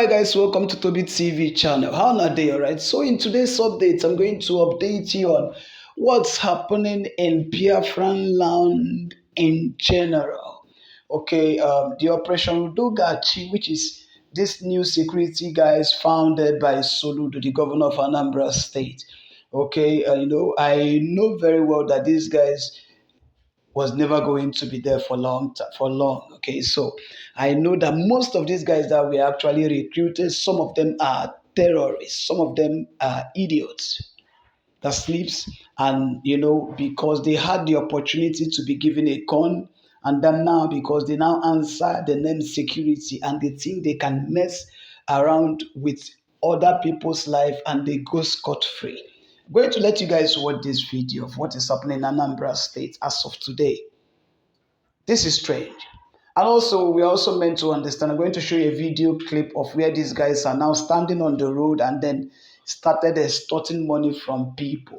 Alright guys, welcome to TOBI TV channel. How are they? Alright, so in today's update, I'm going to update you on what's happening in Biafran land in general. Okay, the Operation Dogachi, which is this new security guys founded by Soludo, the governor of Anambra State. Okay, I know very well that these guys was never going to be there for long. Okay, so I know that most of these guys that we actually recruited, some of them are terrorists, some of them are idiots that sleeps, and because they had the opportunity to be given a gun, and then now because they now answer the name security and they think they can mess around with other people's life and they go scot-free. I'm going to let you guys watch this video of what is happening in Anambra State as of today. This is strange. And also, we are also meant to understand, I'm going to show you a video clip of where these guys are now standing on the road and then started extorting money from people.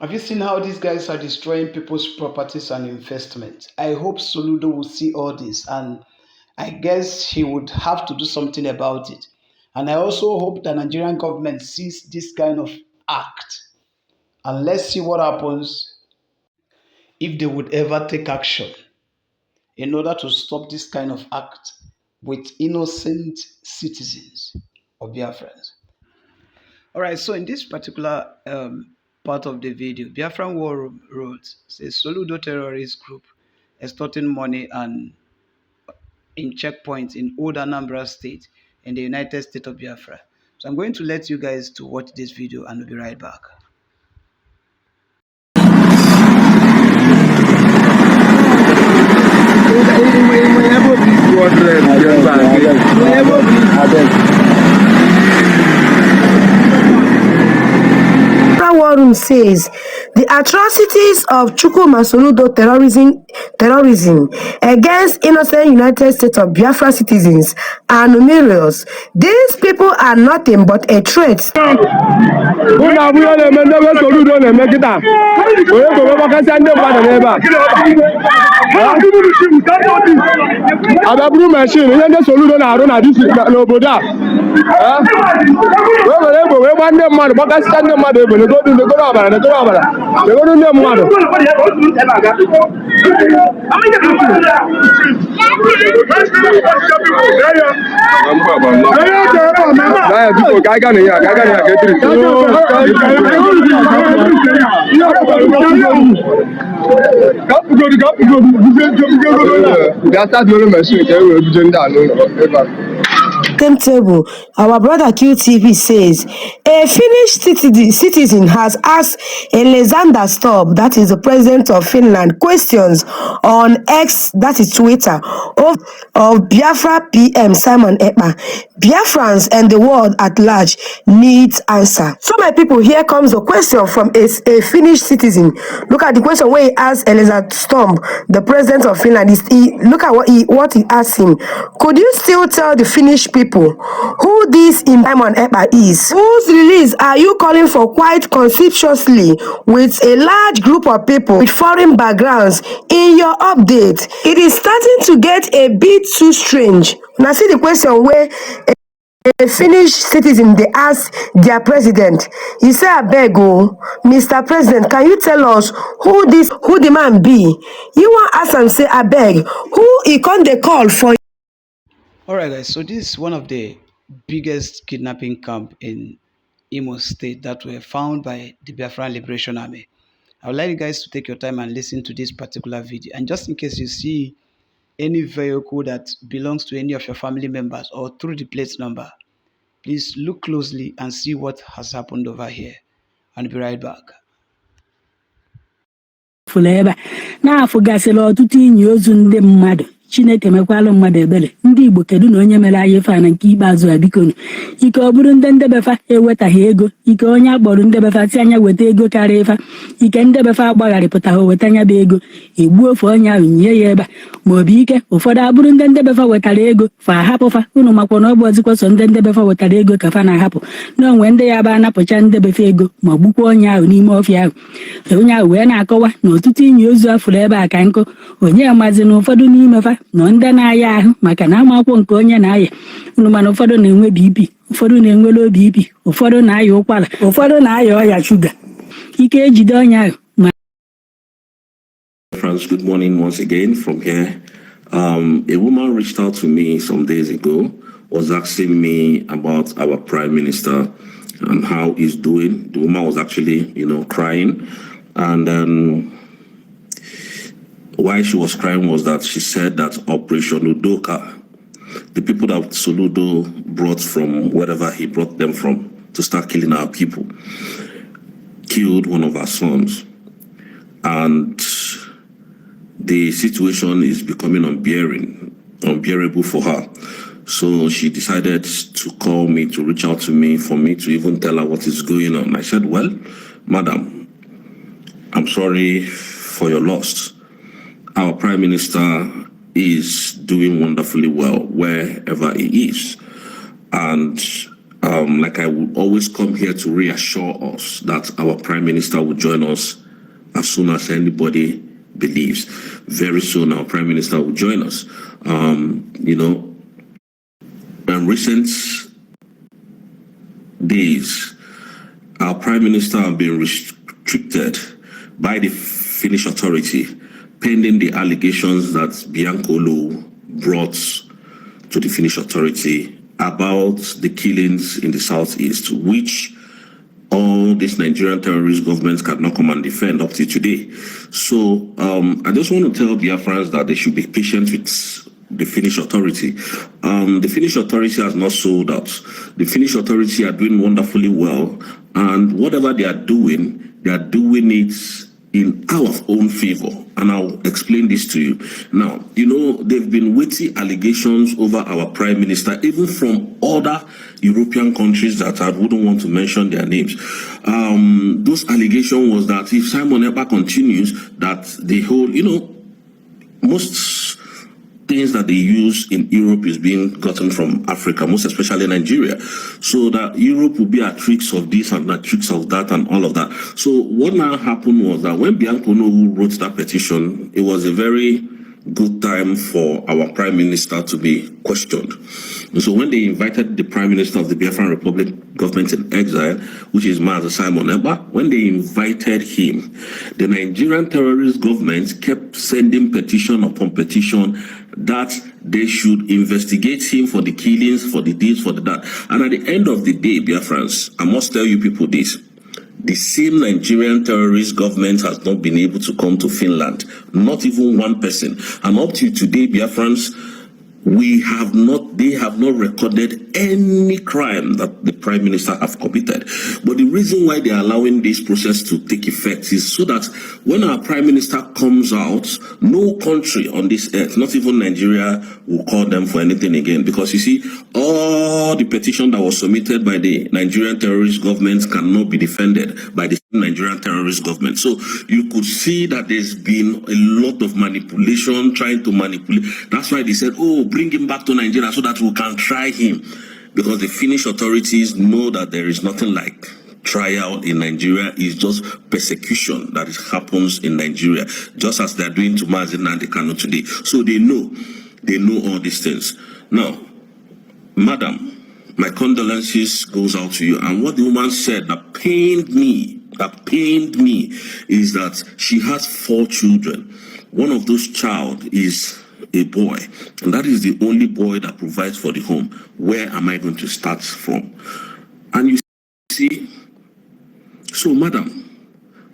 Have you seen how these guys are destroying people's properties and investments? I hope Soludo will see all this, and I guess he would have to do something about it. And I also hope the Nigerian government sees this kind of act. And let's see what happens if they would ever take action in order to stop this kind of act with innocent citizens of Biafrans. All right, so in this particular part of the video, Biafran War Roads says Soludo terrorist group extorting money and in checkpoints in Old Anambra State in the United States of Biafra. So I'm going to let you guys to watch this video and we'll be right back. War Room says the atrocities of Soludo terrorism against innocent United States of Biafra citizens are numerous. These people are nothing but a threat. Same table, our brother QTV says a Finnish citizen has asked Alexander Stubb, that is the president of Finland, questions on X, that is Twitter, of Biafra PM Simon Ekpa. Biafrans and the world at large needs answer. So my people, here comes a question from a Finnish citizen. Look at the question where he asked Alexander Stubb, the president of Finland. Look at what he asked him. Could you still tell the Finnish people who this Simon Ekpa is? Whose release are you calling for quite conspicuously with a large group of people with foreign backgrounds in your update? It is starting to get a bit too strange. Now see the question where a Finnish citizen, they ask their president. He said, I beg you, Mr. President, can you tell us who the man be? You want ask and say, I beg, who he can't they call for? All right, guys. So this is one of the biggest kidnapping camp in Imo State that were found by the Biafran Liberation Army. I would like you guys to take your time and listen to this particular video. And just in case you see any vehicle that belongs to any of your family members or through the plate number, please look closely and see what has happened over here. And be right back. Forever. Now, for Gaselo to teen years in the mud. Chineke mekwalụ mmadụ ebere. Ndị Igbo kedu na onye mere anyị ife a na nke ikpeazụ a bikonu. Ike ọ bụrụ ndị ndebefa ewetaghị ego, ike onye akpọrọ ndebefa si anya weta ego karịa ifa, ike ndebefa agbagharịpụtaghị weta anya bụ ego, egbuo ofe onye ahụ nye ya ebe a. Ma ọ bụ ike ụfọdụ abụrụ ndị ndebefa wetara ego fa ahapụfa. Unu makwa na ọ bụ ọzịkwa so ndị ndebefa wetara ego ka fa na-ahapụ na onwe ndị ya bụ anapụcha ndebefa ego ma gbukwa onye ahụ n'ime ọfịa ahụ. Onye ahụ wee na-akọwa na ọtụtụ inyi ozu afụrụ ebe a ka nkụ. Onye amazi na ụfọdụ n'ime fa nọ ndị na-aya ahụ maka na amakwụ nke onye na-aya. Unu mana ụfọdụ na-enwe BP, ụfọdụ na-enwe low BP, ụfọdụ na-aya ụkwara, ụfọdụ na-aya ọya shuga. Ike ejide onye ahụ. Friends, good morning once again from here. A woman reached out to me some days ago, was asking me about our Prime Minister and how he's doing. The woman was actually, crying. And why she was crying was that she said that Operation Udoka, the people that Soludo brought from wherever he brought them from to start killing our people, killed one of our sons. And the situation is becoming unbearable for her. So she decided to call me, to reach out to me, for me to even tell her what is going on. I said, well, madam, I'm sorry for your loss. Our Prime Minister is doing wonderfully well wherever he is. And like I would always come here to reassure us that our Prime Minister will join us as soon as anybody believes. Very soon our Prime Minister will join us. In recent days, our Prime Minister has been restricted by the Finnish authority pending the allegations that Biancolo brought to the Finnish authority about the killings in the southeast, which all these Nigerian terrorist governments cannot come and defend up to today. So I just want to tell Biafrans that they should be patient with the Finnish authority. The Finnish authority has not sold out. The Finnish authority are doing wonderfully well, and whatever they are doing it in our own favor. And I'll explain this to you. Now, they've been weighty allegations over our Prime Minister, even from other European countries that I wouldn't want to mention their names. Those allegations was that if Simon Ekpa continues, that the whole, most things that they use in Europe is being gotten from Africa, most especially Nigeria. So that Europe will be at tricks of this and at tricks of that and all of that. So what now happened was that when Biancolo wrote that petition, it was a very good time for our Prime Minister to be questioned. And so when they invited the Prime Minister of the Biafran Republic government in exile, which is Master Simon Ekpa, when they invited him, the Nigerian terrorist government kept sending petition upon petition that they should investigate him for the killings, for the deeds, for the that. And at the end of the day, Biafrans, I must tell you people this. The same Nigerian terrorist government has not been able to come to Finland, not even one person. And up to today, Biafrans, they have not recorded any crime that the Prime Minister have committed. But the reason why they are allowing this process to take effect is so that when our Prime Minister comes out, no country on this earth, not even Nigeria, will call them for anything again. Because you see, all the petition that was submitted by the Nigerian terrorist government cannot be defended by the Nigerian terrorist government. So you could see that there's been a lot of manipulation, trying to manipulate. That's why they said, oh, bring him back to Nigeria so that we can try him. Because the Finnish authorities know that there is nothing like trial in Nigeria. It's just persecution that happens in Nigeria, just as they're doing to Mazen and Kano today. So they know all these things. Now, madam, my condolences goes out to you. And what the woman said that pained me is that she has 4 children. One of those child is a boy, and that is the only boy that provides for the home. Where am I going to start from? And you see, so madam,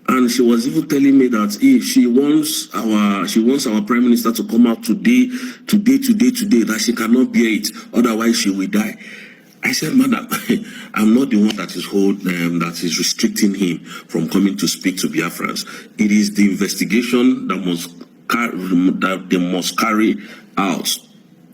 and she was even telling me that if she wants our Prime Minister to come out today, that she cannot bear it, otherwise she will die. I said, madam, I'm not the one that is restricting him from coming to speak to Biafrans. It is the investigation that they must carry out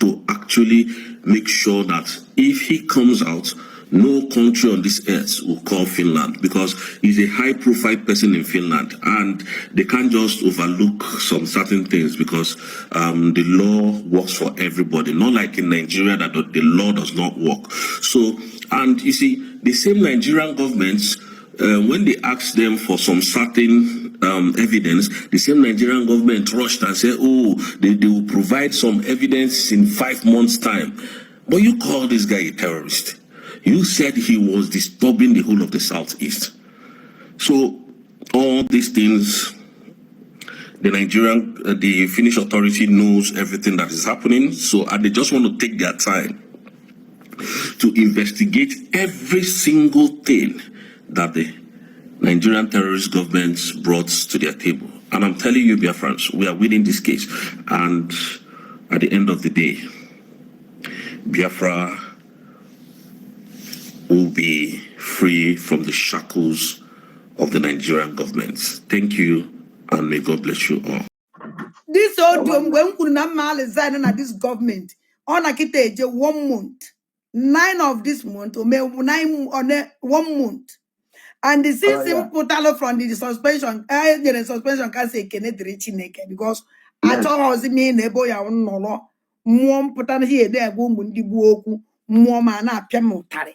to actually make sure that if he comes out, no country on this earth will call Finland, because he's a high-profile person in Finland, and they can't just overlook some certain things because the law works for everybody. Not like in Nigeria that the law does not work. So, and you see, the same Nigerian governments, when they asked them for some certain evidence, the same Nigerian government rushed and said, oh, they will provide some evidence in 5 months' time. But you call this guy a terrorist. You said he was disturbing the whole of the Southeast. So all these things, the Finnish authority knows everything that is happening. So and they just want to take their time to investigate every single thing that the Nigerian terrorist governments brought to their table. And I'm telling you, Biafrans, we are winning this case. And at the end of the day, Biafra will be free from the shackles of the Nigerian government. Thank you, and may God bless you all. This old when kuna mal resign na this government on a kite 1 month, 9 of this month or 9 on 1 month, and the system put out from the suspension. The suspension can say Kenneth Richineke because I told us me nebo ya unolo more put here there woman di buoku more mana piamotare.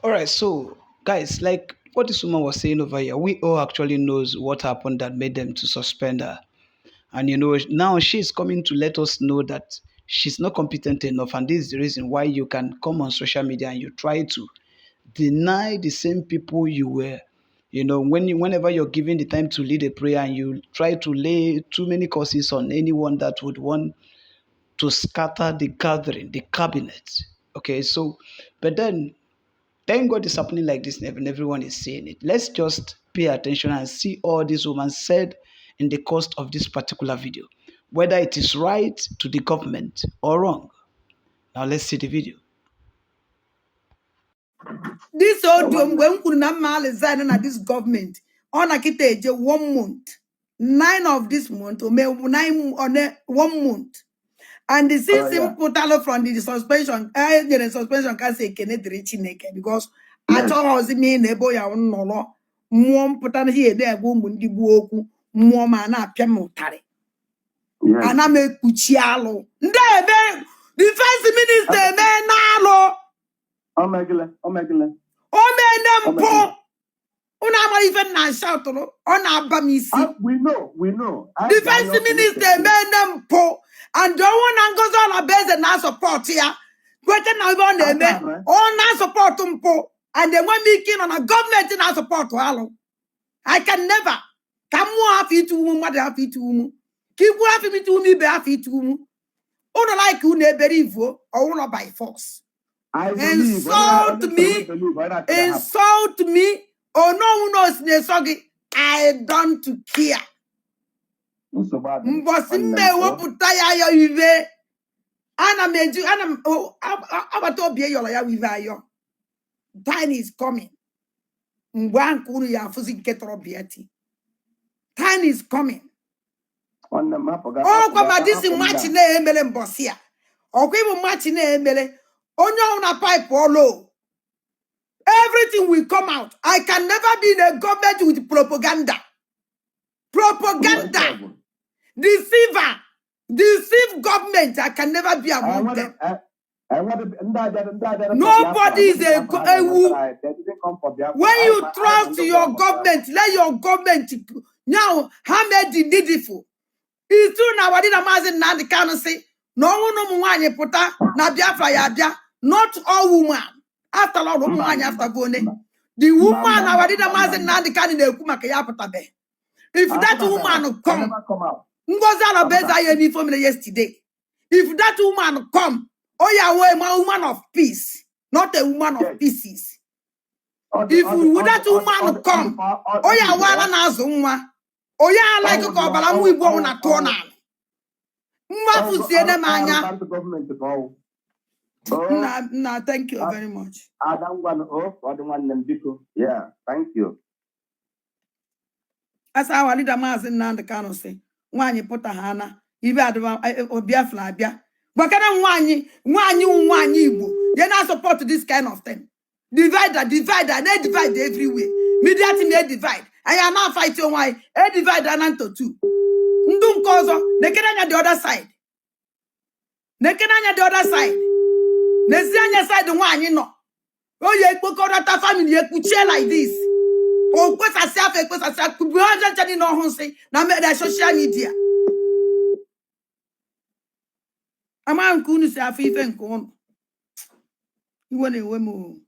All right, so guys, like what this woman was saying over here, we all actually knows what happened that made them to suspend her. And now she's coming to let us know that she's not competent enough, and this is the reason why you can come on social media and you try to deny the same people you were. Whenever you're given the time to lead a prayer and you try to lay too many curses on anyone that would want to scatter the gathering, the cabinet. Okay, so, but then thank God it's happening like this and everyone is seeing it. Let's just pay attention and see all this woman said in the course of this particular video, whether it is right to the government or wrong. Now let's see the video. This old when kuna mal resign na this government on a kite 1 month, 9 of this month or 9 on 1 month. And the system put out from the suspension. The suspension can say Kenneth Richineke because I told us me nebo ya unolo more put on here there woman di buoku more mana piamotare. And I make kuchialo. The defense minister me nalo. O me po. Una even na shout on abamisi. We know. Defense minister me po. And don't want to go on base and now support here. Question now on the all now support po. And they want me keen on a government in our support to hello. I can never come more happy to whom what happy to whom. Keep happy to me be happy to whom. Only like you never evil or by force. Insult me. Oh no knows nesogi. I don't care. Mbosimbe woputaya yo ive. Ana meju ana abatobie yo ya wiva yo. Time is coming. Mbwankuru ya fuzi ketro biati. Time is coming. Oh, kwa madisi match na emele mbosia. Okwe mu match na emele. Onyo una pipe olo. Everything will come out. I can never be in a government with propaganda. Propaganda. Deceiver. Deceive government. I can never be among them. Nobody is a when you trust your government, let your government now how many needful. It's true now. What did a man na the can say? No one puta na Biafra ya bia. Not all woman. After all, woman after bone. The woman now did a man na the can in the kuma kaya puta be. If that woman come, Ngozala beza ye for me yesterday. If that woman come, oh yeah, a woman of peace, not a woman of pieces. If that woman come, oh yeah, one azuma, oh yeah, like a cobalamu we born at Tona. Mafusiene mania. No, thank you very much. I don't want them. Yeah, thank you. As our leader Mazin and the Kano say, when you put a hana, ibe adwa Biafra abia gbakana nwanyi Igbo you not support this kind of thing. Divide, they divide everywhere. Media team they divide. And you are now fighting why they divide into two. Ndum kozo, they can the other side. They can the other side. They see on your side the one you know. Oh, you could that family, you could share like this. Oh, what's a self, could be hundred no one say, now make that social media. A man couldn't say a fee and corn. You want a woman.